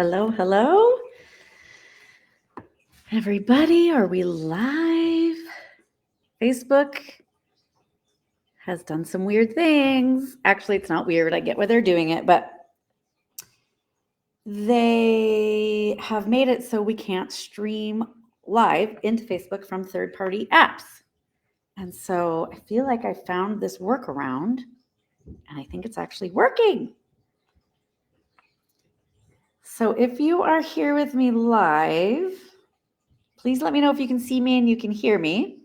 Hello, hello. Everybody, are we live? Facebook has done some weird things. Actually, it's not weird. I get why they're doing it, but they have made it so we can't stream live into Facebook from third-party apps. And so I feel like I found this workaround, and I think it's actually working. So if you are here with me live, please let me know if you can see me and you can hear me,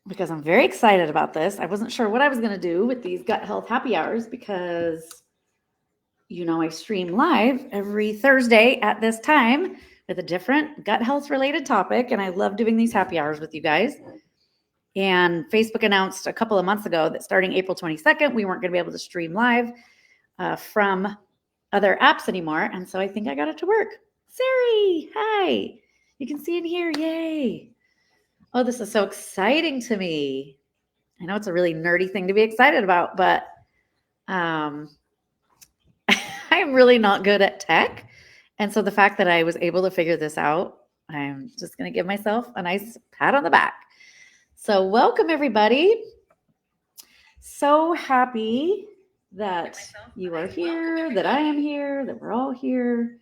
because I'm very excited about this. I wasn't sure what I was going to do with these gut health happy hours because, I stream live every Thursday at this time with a different gut health related topic. And I love doing these happy hours with you guys. And Facebook announced a couple of months ago that starting April 22nd, we weren't going to be able to stream live from other apps anymore. And so I think I got it to work. Siri, hi. You can see and hear. Yay. Oh, this is so exciting to me. I know it's a really nerdy thing to be excited about, but I'm really not good at tech. And so the fact that I was able to figure this out, I'm just going to give myself a nice pat on the back. So welcome, everybody. So happy that you are here, that I am here, that we're all here.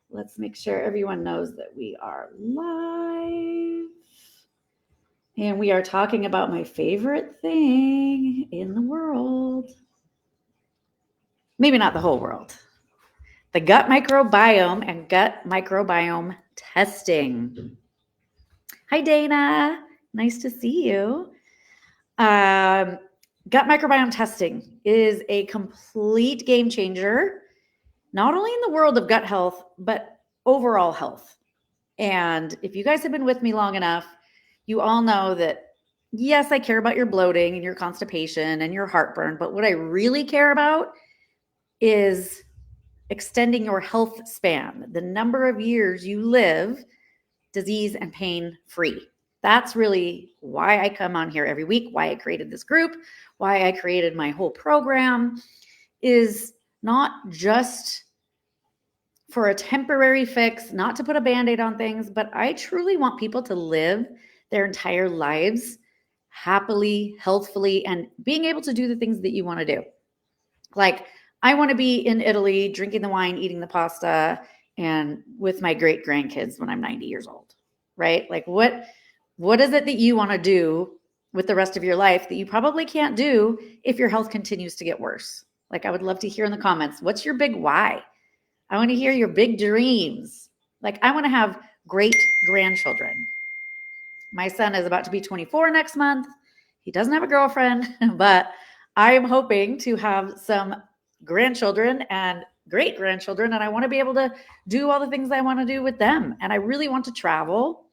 Let's make sure everyone knows that we are live. And we are talking about my favorite thing in the world. Maybe not the whole world. The gut microbiome and gut microbiome testing. Hi, Dana. Nice to see you. Gut microbiome testing is a complete game changer, not only in the world of gut health, but overall health. And if you guys have been with me long enough, you all know that, yes, I care about your bloating and your constipation and your heartburn, but what I really care about is extending your health span, the number of years you live disease and pain free. That's really why I come on here every week, why I created this group, why I created my whole program, is not just for a temporary fix, not to put a Band-Aid on things, but I truly want people to live their entire lives happily, healthfully, and being able to do the things that you want to do. Like, I want to be in Italy, drinking the wine, eating the pasta, and with my great grandkids when I'm 90 years old, right? Like, what is it that you want to do with the rest of your life that you probably can't do if your health continues to get worse? Like, I would love to hear in the comments, what's your big why? I want to hear your big dreams. Like, I want to have great grandchildren. My son is about to be 24 next month. He doesn't have a girlfriend, but I am hoping to have some grandchildren and great grandchildren, and I want to be able to do all the things I want to do with them. And I really want to travel,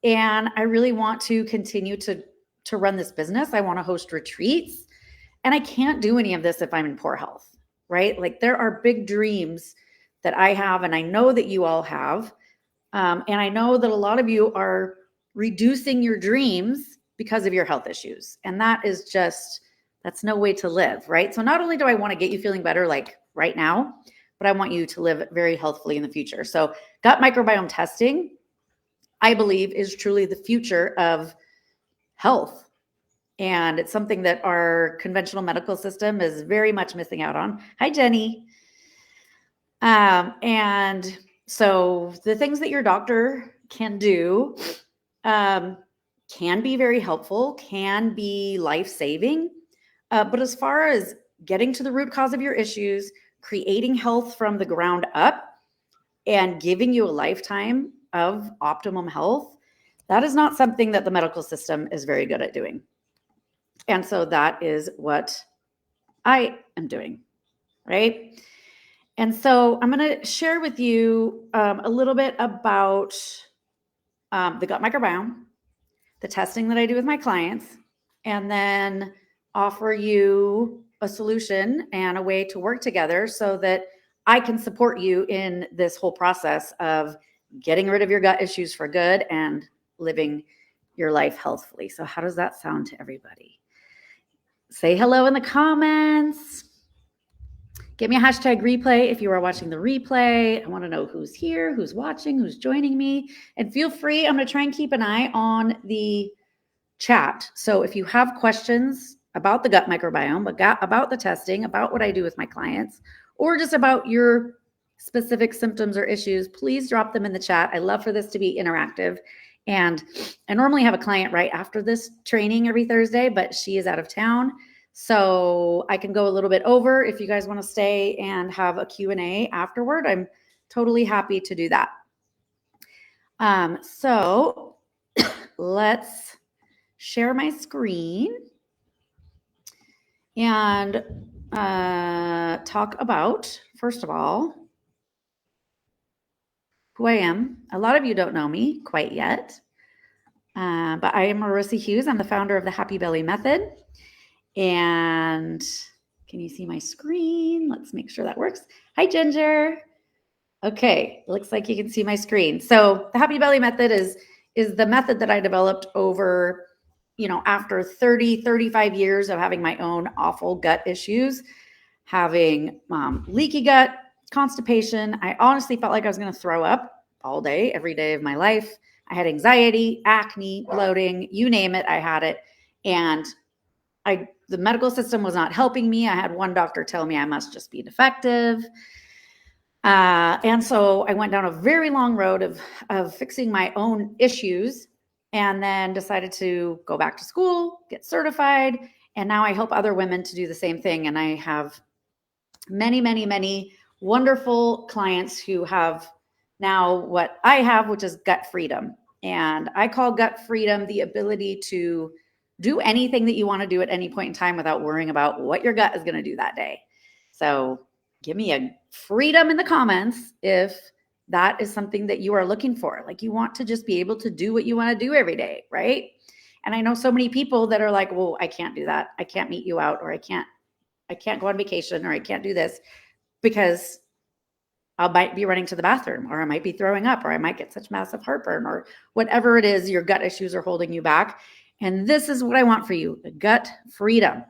and I really want to continue to run this business. I want to host retreats, and I can't do any of this if I'm in poor health, right? Like, there are big dreams that I have, and I know that you all have. And I know that a lot of you are reducing your dreams because of your health issues. And that's no way to live, right? So not only do I want to get you feeling better like right now, but I want you to live very healthfully in the future. So gut microbiome testing, I believe, is truly the future of health. And it's something that our conventional medical system is very much missing out on. Hi, Jenny. And so the things that your doctor can do can be very helpful, can be life-saving. But as far as getting to the root cause of your issues, creating health from the ground up, and giving you a lifetime of optimum health, that is not something that the medical system is very good at doing. And so that is what I am doing, right? And so I'm going to share with you a little bit about the gut microbiome, the testing that I do with my clients, and then offer you a solution and a way to work together so that I can support you in this whole process of getting rid of your gut issues for good and living your life healthfully. So how does that sound to everybody? Say hello in the comments. Give me a hashtag replay if you are watching the replay. I want to know who's here, who's watching, who's joining me. And feel free, I'm going to try and keep an eye on the chat. So if you have questions about the gut microbiome, about the testing, about what I do with my clients, or just about your specific symptoms or issues, please drop them in the chat. I love for this to be interactive. And I normally have a client right after this training every Thursday, but she is out of town. So I can go a little bit over. If you guys want to stay and have a Q&A afterward, I'm totally happy to do that. So let's share my screen and talk about, first of all, who I am. A lot of you don't know me quite yet, but I am Marissa Hughes. I'm the founder of the Happy Belly Method. And can you see my screen? Let's make sure that works. Hi, Ginger. Okay, looks like you can see my screen. So the Happy Belly Method is the method that I developed over, after 35 years of having my own awful gut issues, having leaky gut, constipation. I honestly felt like I was going to throw up all day, every day of my life. I had anxiety, acne, bloating, you name it, I had it. And the medical system was not helping me. I had one doctor tell me I must just be defective. And so I went down a very long road of fixing my own issues, and then decided to go back to school, get certified. And now I help other women to do the same thing. And I have many, many, many wonderful clients who have now what I have, which is gut freedom. And I call gut freedom the ability to do anything that you want to do at any point in time without worrying about what your gut is going to do that day. So give me a freedom in the comments if that is something that you are looking for. Like, you want to just be able to do what you want to do every day, right? And I know so many people that are like, well, I can't do that. I can't meet you out, or I can't go on vacation, or I can't do this because I might be running to the bathroom, or I might be throwing up, or I might get such massive heartburn, or whatever it is, your gut issues are holding you back. And this is what I want for you, the gut freedom.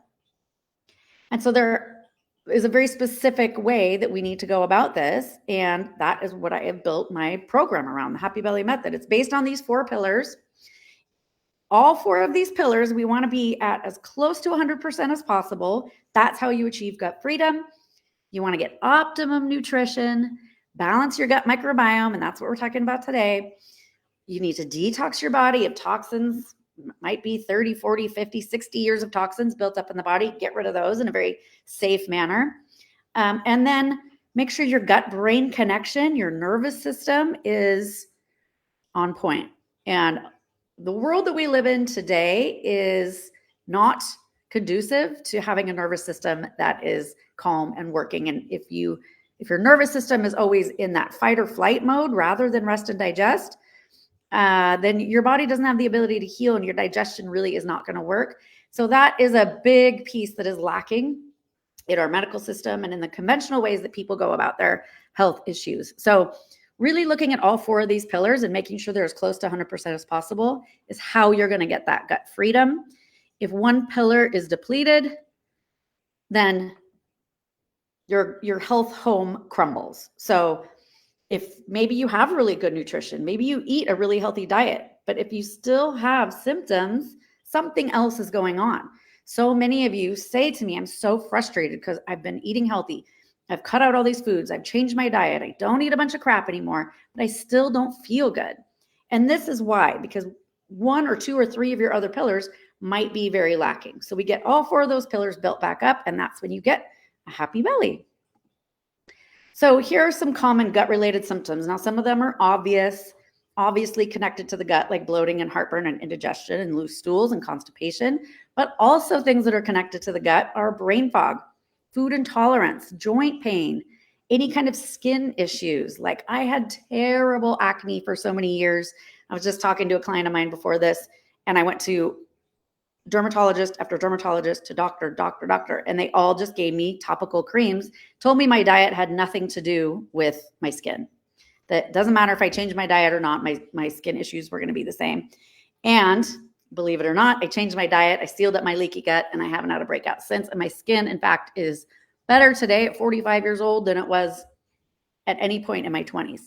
And so there is a very specific way that we need to go about this. And that is what I have built my program around, the Happy Belly Method. It's based on these 4 pillars. All 4 of these pillars, we want to be at as close to 100% as possible. That's how you achieve gut freedom. You want to get optimum nutrition, balance your gut microbiome, and that's what we're talking about today. You need to detox your body of toxins. Might be 30, 40, 50, 60 years of toxins built up in the body. Get rid of those in a very safe manner. And then make sure your gut-brain connection, your nervous system, is on point. And the world that we live in today is not conducive to having a nervous system that is calm and working. And if your nervous system is always in that fight or flight mode rather than rest and digest, then your body doesn't have the ability to heal, and your digestion really is not going to work. So that is a big piece that is lacking in our medical system and in the conventional ways that people go about their health issues. So really looking at all 4 of these pillars and making sure they're as close to 100% as possible is how you're going to get that gut freedom. If one pillar is depleted, then your health home crumbles. So if maybe you have really good nutrition, maybe you eat a really healthy diet, but if you still have symptoms, something else is going on. So many of you say to me, I'm so frustrated because I've been eating healthy. I've cut out all these foods. I've changed my diet. I don't eat a bunch of crap anymore, but I still don't feel good. And this is why, because 1 or 2 or 3 of your other pillars might be very lacking. So we get all 4 of those pillars built back up, and that's when you get a happy belly. So here are some common gut-related symptoms. Now, some of them are obviously connected to the gut, like bloating and heartburn and indigestion and loose stools and constipation. But also things that are connected to the gut are brain fog, food intolerance, joint pain, any kind of skin issues. Like, I had terrible acne for so many years. I was just talking to a client of mine before this, and I went to dermatologist after dermatologist to doctor, and they all just gave me topical creams, told me my diet had nothing to do with my skin. That doesn't matter if I changed my diet or not, my skin issues were going to be the same. And believe it or not, I changed my diet, I sealed up my leaky gut, and I haven't had a breakout since. And my skin, in fact, is Better today at 45 years old than it was at any point in my 20s.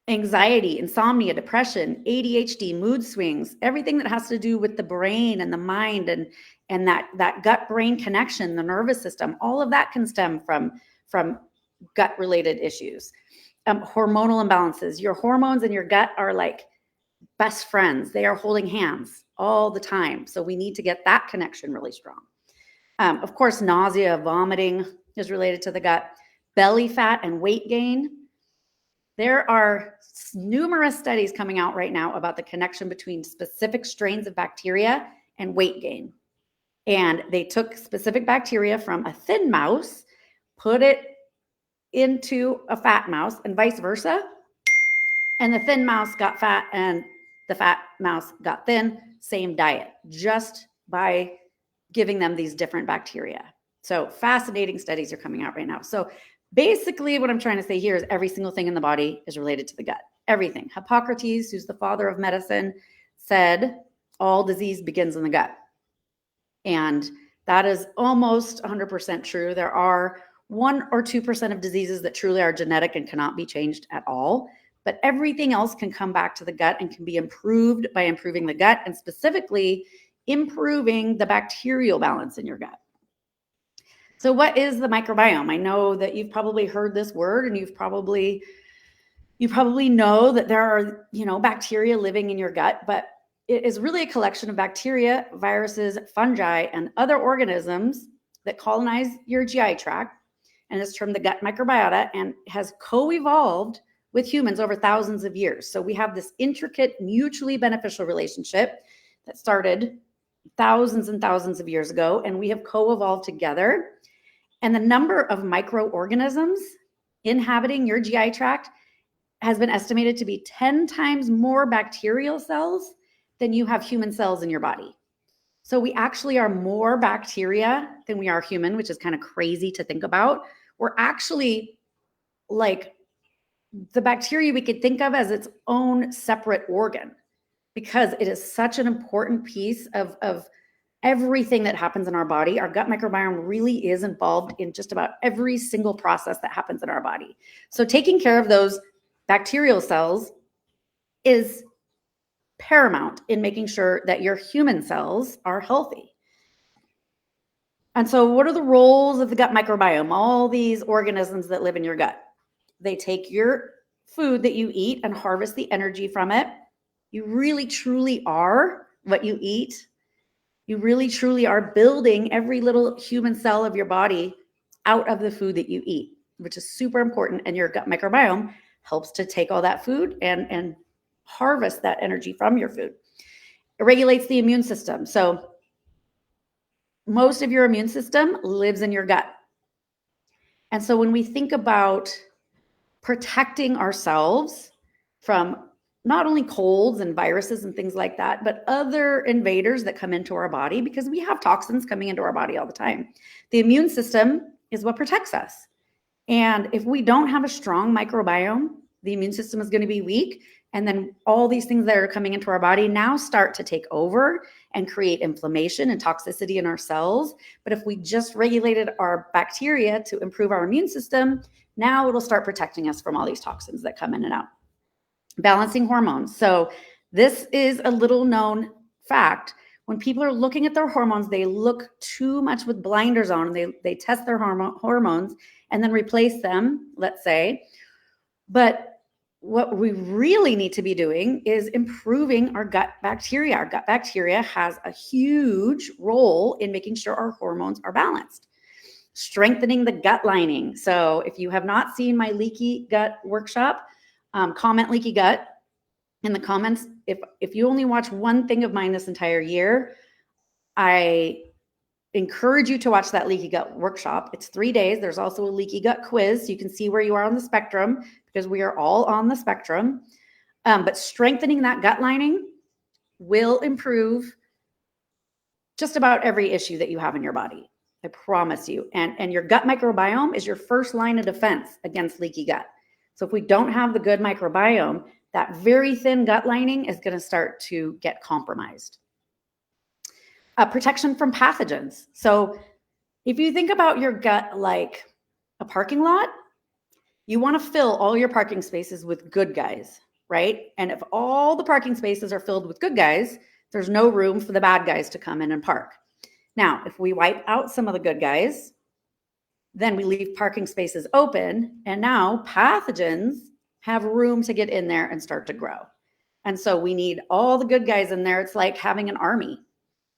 Anxiety, insomnia, depression, ADHD, mood swings, everything that has to do with the brain and the mind and that gut brain connection, the nervous system, all of that can stem from gut related issues. Hormonal imbalances. Your hormones and your gut are like best friends. They are holding hands all the time. So we need to get that connection really strong. Of course, nausea, vomiting is related to the gut. Belly fat and weight gain. There are numerous studies coming out right now about the connection between specific strains of bacteria and weight gain. And they took specific bacteria from a thin mouse, put it into a fat mouse, and vice versa. And the thin mouse got fat and the fat mouse got thin, same diet, just by giving them these different bacteria. So fascinating studies are coming out right now. So basically what I'm trying to say here is every single thing in the body is related to the gut. Everything. Hippocrates, who's the father of medicine, said all disease begins in the gut. And that is almost 100% true. There are 1 or 2% of diseases that truly are genetic and cannot be changed at all. But everything else can come back to the gut and can be improved by improving the gut, and specifically improving the bacterial balance in your gut. So what is the microbiome? I know that you've probably heard this word, and you probably know that there are, bacteria living in your gut, but it is really a collection of bacteria, viruses, fungi, and other organisms that colonize your GI tract, and it's termed the gut microbiota, and has co-evolved with humans over thousands of years. So we have this intricate, mutually beneficial relationship that started thousands and thousands of years ago, and we have co-evolved together. And the number of microorganisms inhabiting your GI tract has been estimated to be 10 times more bacterial cells than you have human cells in your body. So we actually are more bacteria than we are human, which is kind of crazy to think about. We're actually like the bacteria we could think of as its own separate organ, because it is such an important piece of everything that happens in our body. Our gut microbiome really is involved in just about every single process that happens in our body. So taking care of those bacterial cells is paramount in making sure that your human cells are healthy. And so what are the roles of the gut microbiome? All these organisms that live in your gut. They take your food that you eat and harvest the energy from it. You really truly are what you eat. You really truly are building every little human cell of your body out of the food that you eat, which is super important. And your gut microbiome helps to take all that food and harvest that energy from your food. It regulates the immune system. So most of your immune system lives in your gut. And so when we think about protecting ourselves from not only colds and viruses and things like that, but other invaders that come into our body, because we have toxins coming into our body all the time. The immune system is what protects us. And if we don't have a strong microbiome, the immune system is going to be weak. And then all these things that are coming into our body now start to take over and create inflammation and toxicity in our cells. But if we just regulated our bacteria to improve our immune system, now it'll start protecting us from all these toxins that come in and out. Balancing hormones. So this is a little known fact. When people are looking at their hormones, they look too much with blinders on, and they test their hormones and then replace them, let's say. But what we really need to be doing is improving our gut bacteria. Our gut bacteria has a huge role in making sure our hormones are balanced. Strengthening the gut lining. So if you have not seen my leaky gut workshop, comment leaky gut in the comments. If you only watch one thing of mine this entire year, I encourage you to watch that leaky gut workshop. It's 3 days. There's also a leaky gut quiz, so you can see where you are on the spectrum, because we are all on the spectrum. But strengthening that gut lining will improve just about every issue that you have in your body. I promise you. And your gut microbiome is your first line of defense against leaky gut. So if we don't have the good microbiome, that very thin gut lining is going to start to get compromised. Protection from pathogens. So If you think about your gut like a parking lot, you want to fill all your parking spaces with good guys, right? And if all the parking spaces are filled with good guys, there's no room for the bad guys to come in and park. Now, if we wipe out some of the good guys, then we leave parking spaces open, and now pathogens have room to get in there and start to grow. And so we need all the good guys in there. It's like having an army,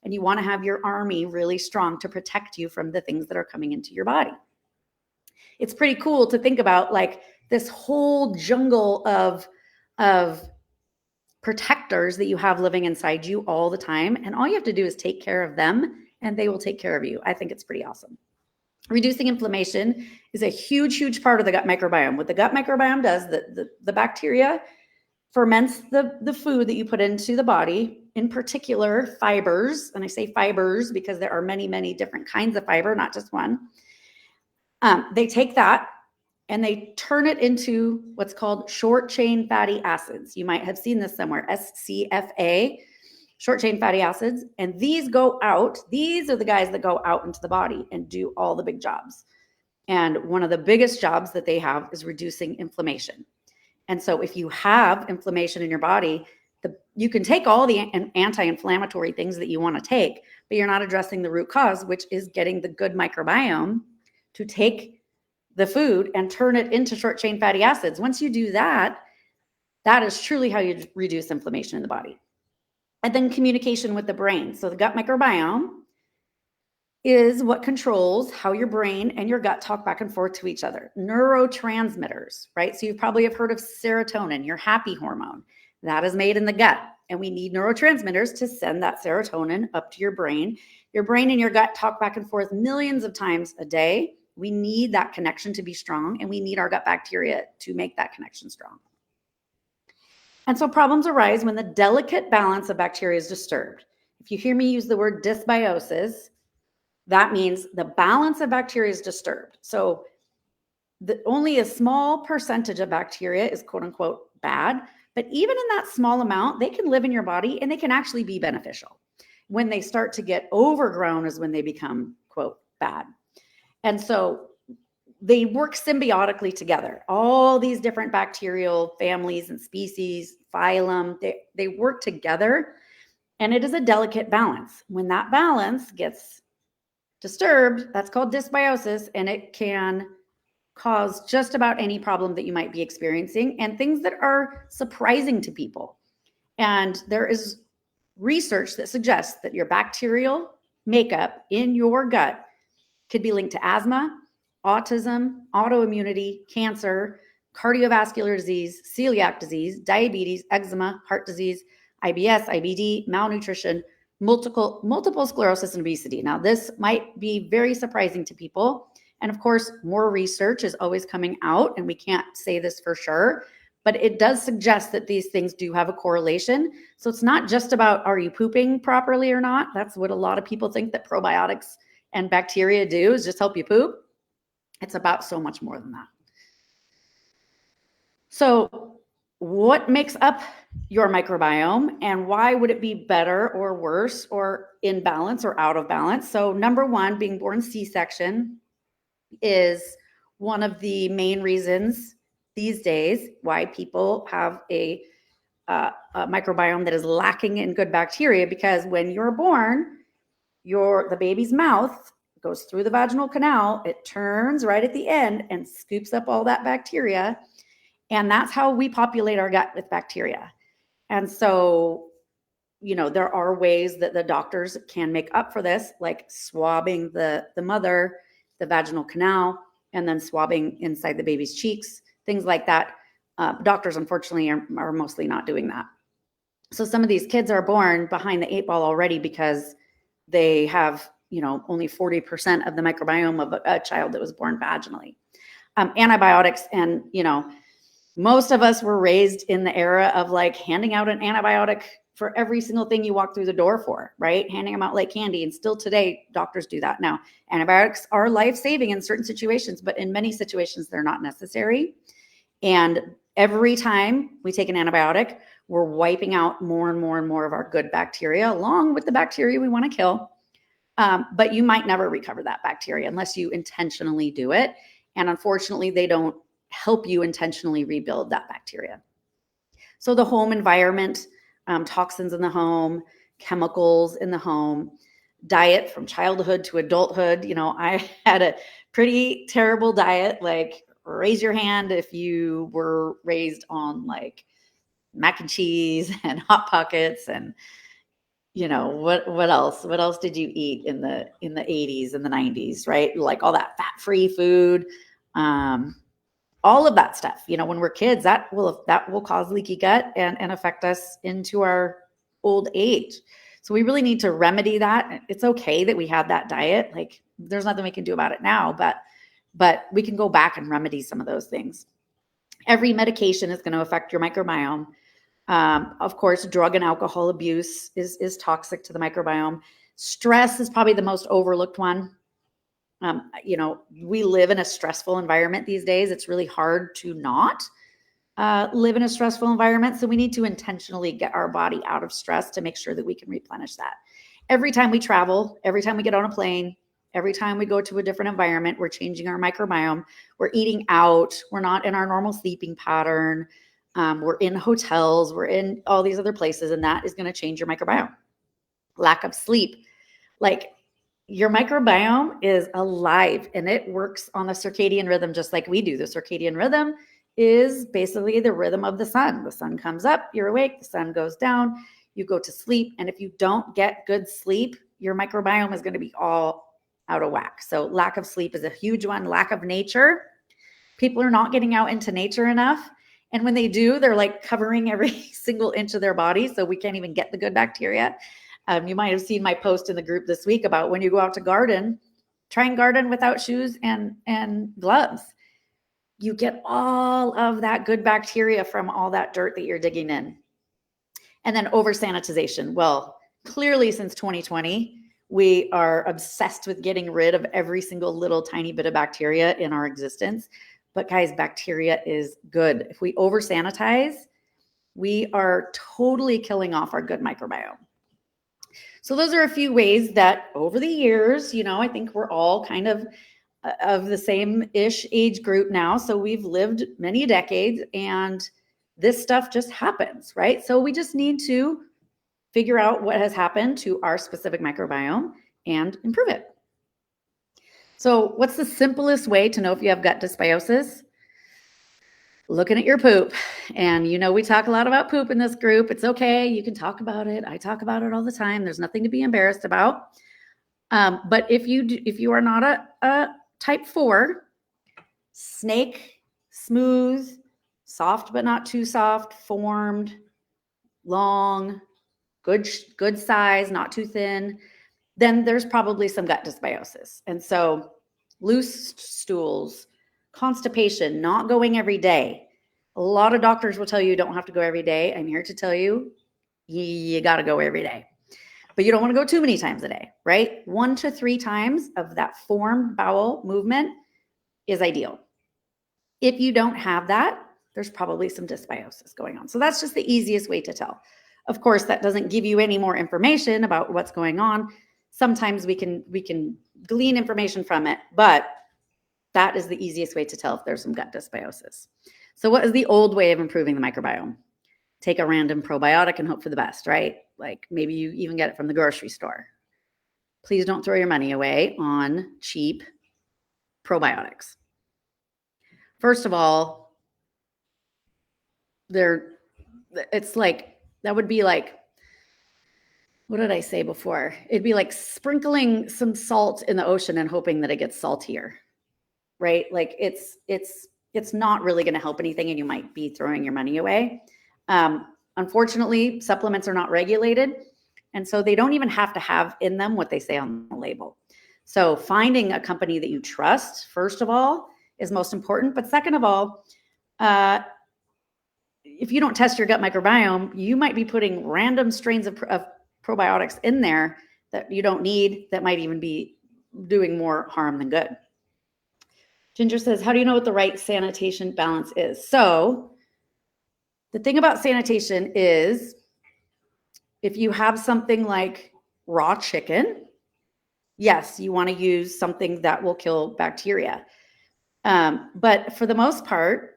and you want to have your army really strong to protect you from the things that are coming into your body. It's pretty cool to think about like this whole jungle of protectors that you have living inside you all the time. And all you have to do is take care of them and they will take care of you. I think it's pretty awesome. Reducing inflammation is a huge, huge part of the gut microbiome. What the gut microbiome does, the bacteria ferments the food that you put into the body, in particular fibers. And I say fibers because there are many, many different kinds of fiber, not just one. They take that and they turn it into what's called short chain fatty acids. You might have seen this somewhere, SCFA, short chain fatty acids. And these go out. These are the guys that go out into the body and do all the big jobs. And one of the biggest jobs that they have is reducing inflammation. And so if you have inflammation in your body, you can take all the anti-inflammatory things that you want to take, but you're not addressing the root cause, which is getting the good microbiome to take the food and turn it into short chain fatty acids. Once you do that, that is truly how you reduce inflammation in the body. And then communication with the brain. So the gut microbiome is what controls how your brain and your gut talk back and forth to each other. Neurotransmitters, right? So you probably have heard of serotonin, your happy hormone. That is made in the gut. And we need neurotransmitters to send that serotonin up to your brain. Your brain and your gut talk back and forth millions of times a day. We need that connection to be strong, and we need our gut bacteria to make that connection strong. And so problems arise when the delicate balance of bacteria is disturbed. If you hear me use the word dysbiosis, that means the balance of bacteria is disturbed. So only a small percentage of bacteria is quote unquote bad, but even in that small amount, they can live in your body and they can actually be beneficial. When they start to get overgrown is when they become quote bad. And so they work symbiotically together. All these different bacterial families and species, phylum, they work together, and it is a delicate balance. When that balance gets disturbed, that's called dysbiosis, and it can cause just about any problem that you might be experiencing and things that are surprising to people. And there is research that suggests that your bacterial makeup in your gut could be linked to asthma, autism, autoimmunity, cancer, cardiovascular disease, celiac disease, diabetes, eczema, heart disease, IBS, IBD, malnutrition, multiple sclerosis, and obesity. Now, this might be very surprising to people. And of course, more research is always coming out, and we can't say this for sure, but it does suggest that these things do have a correlation. So it's not just about, are you pooping properly or not? That's what a lot of people think that probiotics and bacteria do, is just help you poop. It's about so much more than that. So what makes up your microbiome, and why would it be better or worse or in balance or out of balance? So number one, being born C-section is one of the main reasons these days why people have a microbiome that is lacking in good bacteria, because when you're born, the baby's mouth goes through the vaginal canal, it turns right at the end and scoops up all that bacteria. And that's how we populate our gut with bacteria. And so, there are ways that the doctors can make up for this, like swabbing the mother, the vaginal canal, and then swabbing inside the baby's cheeks, things like that. Doctors, unfortunately, are mostly not doing that. So some of these kids are born behind the 8 ball already because they have, only 40% of the microbiome of a child that was born vaginally. Antibiotics, and, most of us were raised in the era of like handing out an antibiotic for every single thing you walk through the door for, right? Handing them out like candy. And still today, doctors do that. Now, antibiotics are life-saving in certain situations, but in many situations, they're not necessary. And every time we take an antibiotic, we're wiping out more and more and more of our good bacteria, along with the bacteria we want to kill. But you might never recover that bacteria unless you intentionally do it. And unfortunately, they don't help you intentionally rebuild that bacteria. So the home environment, toxins in the home, chemicals in the home, diet from childhood to adulthood. I had a pretty terrible diet. Like, raise your hand if you were raised on like mac and cheese and Hot Pockets and what else did you eat in the 80s and the 90s, right? Like all that fat-free food, all of that stuff. When we're kids, that will cause leaky gut and affect us into our old age. So we really need to remedy that. It's okay that we had that diet. Like, there's nothing we can do about it now, but we can go back and remedy some of those things. Every medication is going to affect your microbiome. Of course, drug and alcohol abuse is toxic to the microbiome. Stress is probably the most overlooked one. We live in a stressful environment these days. It's really hard to not live in a stressful environment. So we need to intentionally get our body out of stress to make sure that we can replenish that. Every time we travel, every time we get on a plane, every time we go to a different environment, we're changing our microbiome. We're eating out. We're not in our normal sleeping pattern. We're in hotels. We're in all these other places, and that is going to change your microbiome. Lack of sleep. Like, your microbiome is alive and it works on the circadian rhythm just like we do. The circadian rhythm is basically the rhythm of the sun. The sun comes up, you're awake, the sun goes down, you go to sleep. And if you don't get good sleep, your microbiome is going to be all out of whack. So lack of sleep is a huge one. Lack of nature. People are not getting out into nature enough. And when they do, they're like covering every single inch of their body. So we can't even get the good bacteria. You might have seen my post in the group this week about when you go out to garden, try and garden without shoes and gloves. You get all of that good bacteria from all that dirt that you're digging in. And then over sanitization. Well, clearly since 2020, we are obsessed with getting rid of every single little tiny bit of bacteria in our existence. But guys, bacteria is good. If we over sanitize, we are totally killing off our good microbiome. So those are a few ways that over the years, I think we're all kind of the same-ish age group now. So we've lived many decades and this stuff just happens, right? So we just need to figure out what has happened to our specific microbiome and improve it. So what's the simplest way to know if you have gut dysbiosis? Looking at your poop. And we talk a lot about poop in this group. It's okay. You can talk about it. I talk about it all the time. There's nothing to be embarrassed about. But if you are not a type 4, snake, smooth, soft but not too soft, formed, long, good size, not too thin, then there's probably some gut dysbiosis. And so loose stools, constipation, not going every day. A lot of doctors will tell you don't have to go every day. I'm here to tell you, you got to go every day. But you don't want to go too many times a day, right? 1 to 3 times of that formed bowel movement is ideal. If you don't have that, there's probably some dysbiosis going on. So that's just the easiest way to tell. Of course, that doesn't give you any more information about what's going on. Sometimes we can glean information from it, but that is the easiest way to tell if there's some gut dysbiosis. So what is the old way of improving the microbiome? Take a random probiotic and hope for the best, right? Like maybe you even get it from the grocery store. Please don't throw your money away on cheap probiotics. First of all, it's like, that would be like, what did I say before? It'd be like sprinkling some salt in the ocean and hoping that it gets saltier, right? Like it's not really going to help anything and you might be throwing your money away. Unfortunately, supplements are not regulated. And so they don't even have to have in them what they say on the label. So finding a company that you trust, first of all, is most important. But second of all, if you don't test your gut microbiome, you might be putting random strains of probiotics in there that you don't need, that might even be doing more harm than good. Ginger says, how do you know what the right sanitation balance is? So the thing about sanitation is if you have something like raw chicken, yes, you want to use something that will kill bacteria. But for the most part,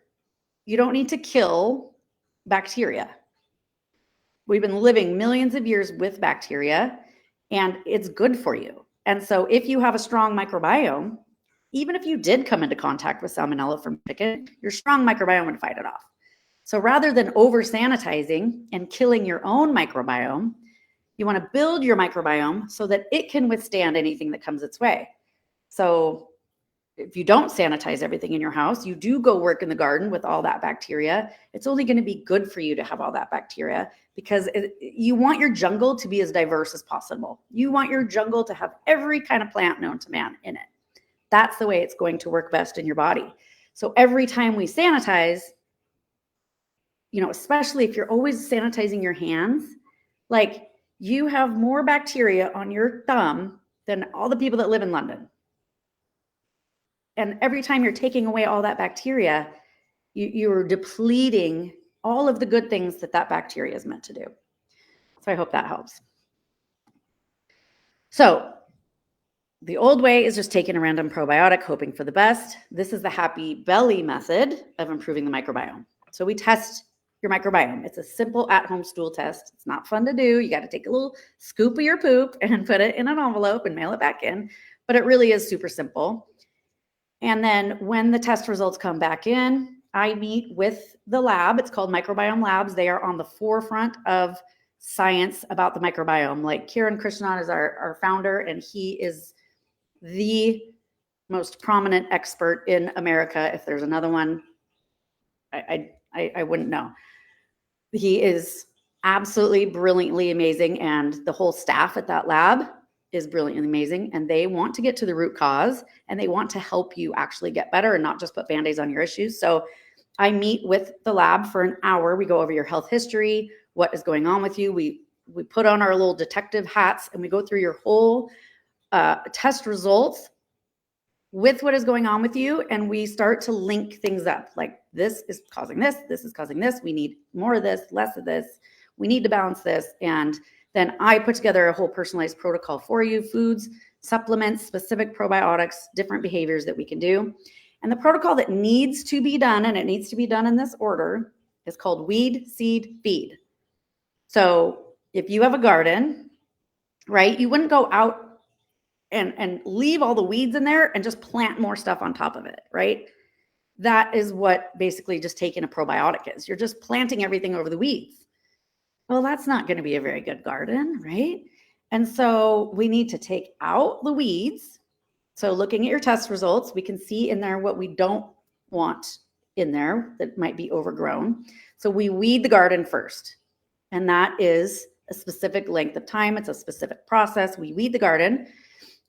you don't need to kill bacteria. We've been living millions of years with bacteria, and it's good for you. And so if you have a strong microbiome, even if you did come into contact with salmonella from chicken, your strong microbiome would fight it off. So rather than over sanitizing and killing your own microbiome, you want to build your microbiome so that it can withstand anything that comes its way. So if you don't sanitize everything in your house, you do go work in the garden with all that bacteria, it's only going to be good for you to have all that bacteria, because you want your jungle to be as diverse as possible. You want your jungle to have every kind of plant known to man in it. That's the way it's going to work best in your body. So every time we sanitize, especially if you're always sanitizing your hands, like, you have more bacteria on your thumb than all the people that live in London. And every time you're taking away all that bacteria, you're depleting all of the good things that bacteria is meant to do. So I hope that helps. So the old way is just taking a random probiotic, hoping for the best. This is the happy belly method of improving the microbiome. So we test your microbiome. It's a simple at-home stool test. It's not fun to do. You got to take a little scoop of your poop and put it in an envelope and mail it back in. But it really is super simple. And then when the test results come back in, I meet with the lab. It's called Microbiome Labs. They are on the forefront of science about the microbiome. Like, Kiran Krishnan is our founder, and he is the most prominent expert in America. If there's another one, I wouldn't know. He is absolutely brilliantly amazing, and the whole staff at that lab is brilliantly amazing, and they want to get to the root cause, and they want to help you actually get better and not just put Band-Aids on your issues. So I meet with the lab for an hour. We go over your health history, what is going on with you. We put on our little detective hats, and we go through your whole test results with what is going on with you, and we start to link things up. Like, this is causing this is causing this. We need more of this, less of this. We need to balance this. And then I put together a whole personalized protocol for you: foods, supplements, specific probiotics, different behaviors that we can do. And the protocol that needs to be done, and it needs to be done in this order, is called weed, seed, feed. So if you have a garden, right, you wouldn't go out and leave all the weeds in there and just plant more stuff on top of it, right? That is what basically just taking a probiotic is. You're just planting everything over the weeds. Well, that's not going to be a very good garden, right? And so we need to take out the weeds. So looking at your test results, we can see in there what we don't want in there that might be overgrown. So we weed the garden first, and that is a specific length of time. It's a specific process. We weed the garden.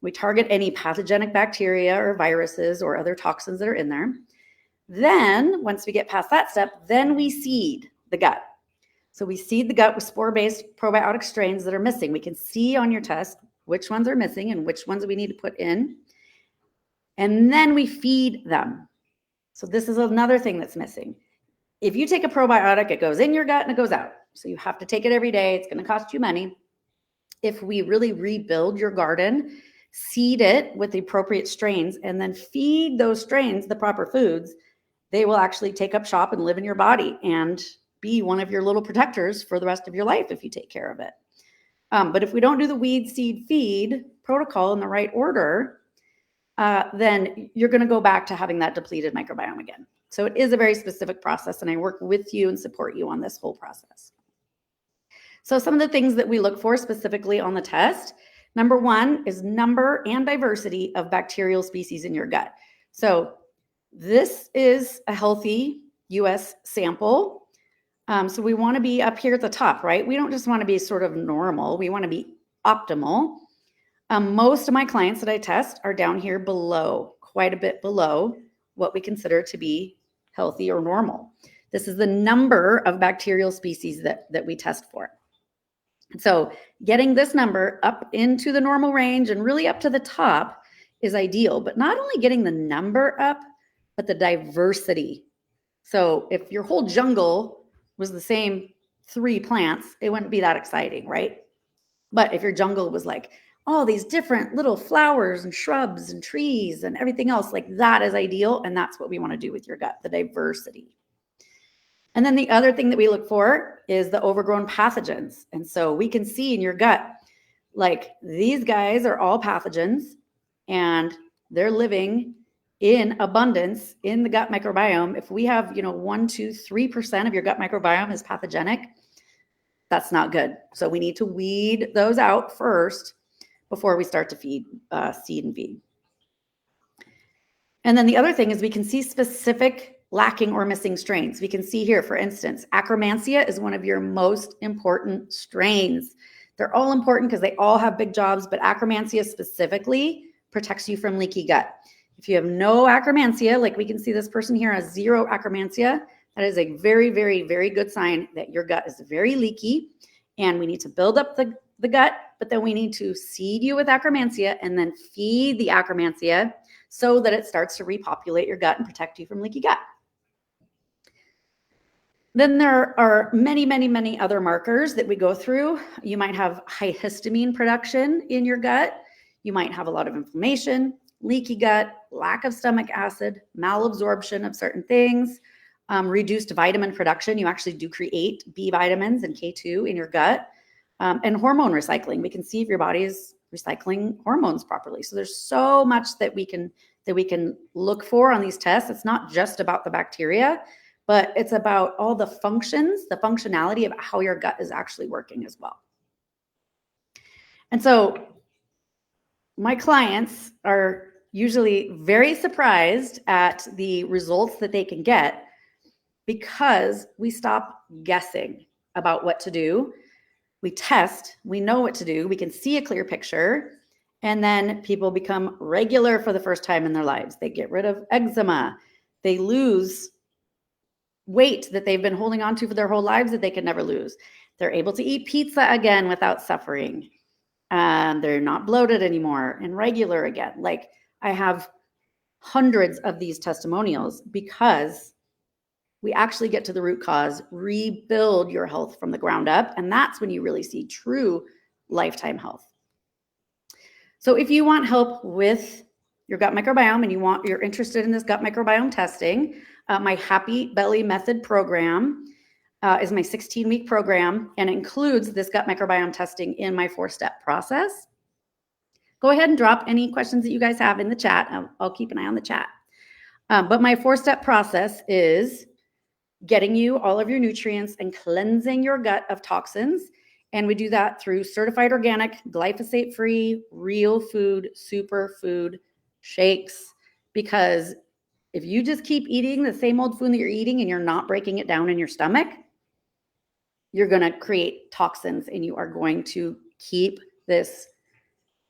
We target any pathogenic bacteria or viruses or other toxins that are in there. Then once we get past that step, then we seed the gut. So we seed the gut with spore-based probiotic strains that are missing. We can see on your test which ones are missing and which ones we need to put in. And then we feed them. So this is another thing that's missing. If you take a probiotic, it goes in your gut and it goes out. So you have to take it every day. It's going to cost you money. If we really rebuild your garden, seed it with the appropriate strains, and then feed those strains the proper foods, they will actually take up shop and live in your body and be one of your little protectors for the rest of your life if you take care of it. But if we don't do the weed, seed, feed protocol in the right order, then you're going to go back to having that depleted microbiome again. So it is a very specific process, and I work with you and support you on this whole process. So some of the things that we look for specifically on the test, number one is number and diversity of bacterial species in your gut. So this is a healthy US sample. So we want to be up here at the top, right? We don't just want to be sort of normal. We want to be optimal. Most of my clients that I test are down here below, quite a bit below what we consider to be healthy or normal. This is the number of bacterial species that we test for. So getting this number up into the normal range and really up to the top is ideal, but not only getting the number up, but the diversity. So if your whole jungle was the same 3 plants, it wouldn't be that exciting, right? But if your jungle was like all these different little flowers and shrubs and trees and everything else. Like that is ideal. And that's what we want to do with your gut, the diversity. And then the other thing that we look for is the overgrown pathogens. And so we can see in your gut, like these guys are all pathogens and they're living in abundance in the gut microbiome. If we have, 1, 2, 3% of your gut microbiome is pathogenic, that's not good. So we need to weed those out first before we start to seed and feed. And then the other thing is we can see specific lacking or missing strains. We can see here, for instance, Akkermansia is one of your most important strains. They're all important because they all have big jobs, but Akkermansia specifically protects you from leaky gut. If you have no Akkermansia, like we can see this person here has 0 Akkermansia, that is a very, very, very good sign that your gut is very leaky, and we need to build up the gut, but then we need to seed you with Akkermansia and then feed the Akkermansia so that it starts to repopulate your gut and protect you from leaky gut. Then there are many, many, many other markers that we go through. You might have high histamine production in your gut. You might have a lot of inflammation, leaky gut, lack of stomach acid, malabsorption of certain things, reduced vitamin production. You actually do create B vitamins and K2 in your gut, and hormone recycling. We can see if your body is recycling hormones properly. So there's so much that we can look for on these tests. It's not just about the bacteria, but it's about all the functions, the functionality of how your gut is actually working as well. And so my clients are usually very surprised at the results that they can get because we stop guessing about what to do. We test, we know what to do, we can see a clear picture, and then people become regular for the first time in their lives. They get rid of eczema, they lose weight that they've been holding on to for their whole lives that they could never lose. They're able to eat pizza again without suffering. They're not bloated anymore and regular again. Like I have hundreds of these testimonials because we actually get to the root cause, rebuild your health from the ground up. And that's when you really see true lifetime health. So if you want help with your gut microbiome and you're interested in this gut microbiome testing, my Happy Belly Method program is my 16-week program and includes this gut microbiome testing in my 4-step process. Go ahead and drop any questions that you guys have in the chat. I'll keep an eye on the chat. But my 4-step process is getting you all of your nutrients and cleansing your gut of toxins. And we do that through certified organic, glyphosate-free, real food, superfood shakes. Because if you just keep eating the same old food that you're eating and you're not breaking it down in your stomach, you're going to create toxins and you are going to keep this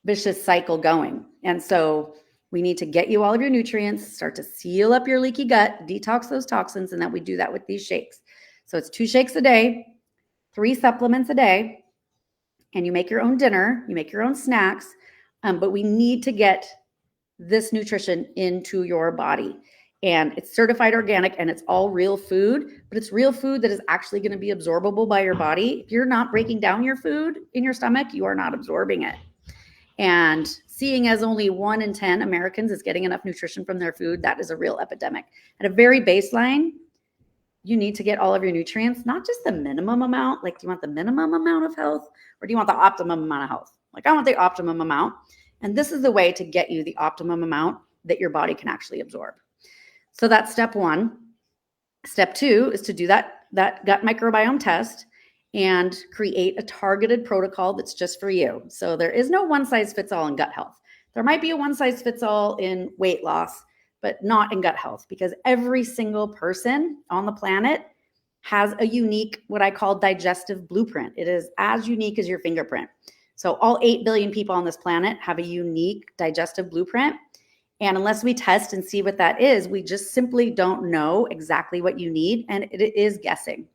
vicious cycle going. And so we need to get you all of your nutrients, start to seal up your leaky gut, detox those toxins, and that we do that with these shakes. So it's 2 shakes a day, 3 supplements a day, and you make your own dinner, you make your own snacks, but we need to get this nutrition into your body. And it's certified organic and it's all real food, but it's real food that is actually going to be absorbable by your body. If you're not breaking down your food in your stomach, you are not absorbing it. And seeing as only 1 in 10 Americans is getting enough nutrition from their food, that is a real epidemic. At a very baseline, you need to get all of your nutrients, not just the minimum amount. Like, do you want the minimum amount of health or do you want the optimum amount of health? Like, I want the optimum amount. And this is the way to get you the optimum amount that your body can actually absorb. So that's step 1. Step 2 is to do that gut microbiome test and create a targeted protocol that's just for you. So there is no one size fits all in gut health. There might be a one size fits all in weight loss, but not in gut health, because every single person on the planet has a unique, what I call digestive blueprint. It is as unique as your fingerprint. So all 8 billion people on this planet have a unique digestive blueprint. And unless we test and see what that is, we just simply don't know exactly what you need. And it is guessing.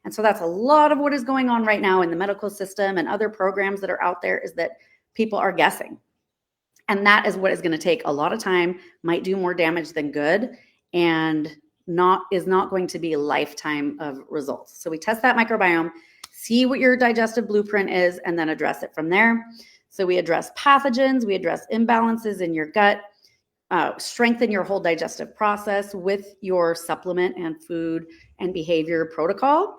And so that's a lot of what is going on right now in the medical system and other programs that are out there, is that people are guessing. And that is what is going to take a lot of time, might do more damage than good, and is not going to be a lifetime of results. So we test that microbiome, see what your digestive blueprint is, and then address it from there. So we address pathogens, we address imbalances in your gut, strengthen your whole digestive process with your supplement and food and behavior protocol.